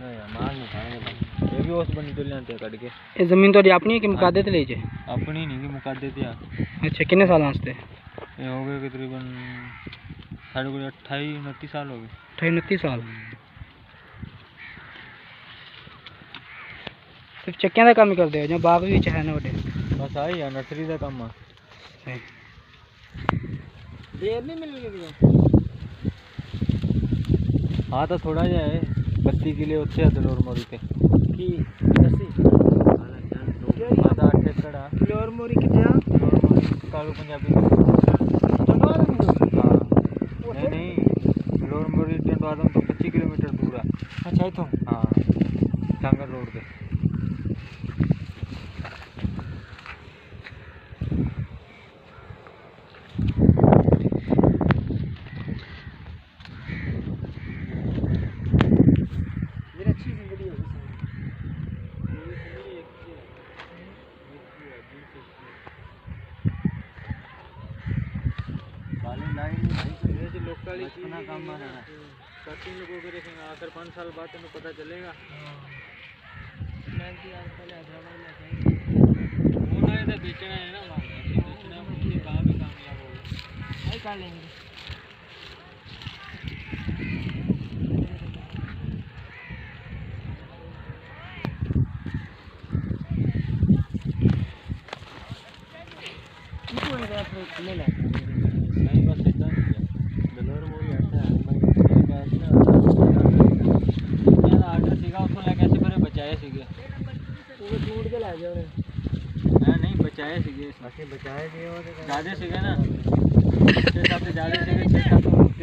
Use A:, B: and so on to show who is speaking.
A: मार नहीं खाएंगे ये भी उस बनी तो लेते कट के
B: ये जमीन तो अपनी है कि मुकादे ते ले जे
A: अपनी नहीं कि मुकादे ते
B: अच्छा कितने साल वास्ते
A: ये हो गए तकरीबन साढ़े को 28-29 साल हो गए
B: 28-29 साल सिर्फ चक्कियां दा काम ही करदे हो ਜਾਂ ਬਾਗ ਵੀ ਵਿੱਚ ਹੈ ਨਾ ਵੱਡੇ
A: बस आई है नर्सरी का काम है देर नहीं मिल रही हाँ तो थोड़ा जा है 32 किले उत्थे दलोर मोरी पे की दसी आधा 8 एकड़ दलोर मोरी किथे आ दलोर मोरी कालू पंजाबी हाँ नहीं दलोर मोरी टंडवादम तो 25 किलोमीटर दूर है अच्छा तो हाँ टांगर रोड पे लोकल अपना काम माना है सर्टिंग लोगों को देखेंगे आखिर 5 साल बाद तुम्हें पता चलेगा उन्होंने तो बेचना है ना बेचना उनके काम ही कामयाब होगा आई कर लेंगे ले ले नहीं बस इतना ही है दलोर मोरी आता है मैं कैसे ना यार आर्डर सीखा उसको ले कैसे मेरे बचाए सीखे वो टूट के ला गया उन्हें नहीं बचाए सीखे बाकी बचाए सीखे और ज़्यादा सीखे ना 6 साल से ज़्यादा सीखे 6 साल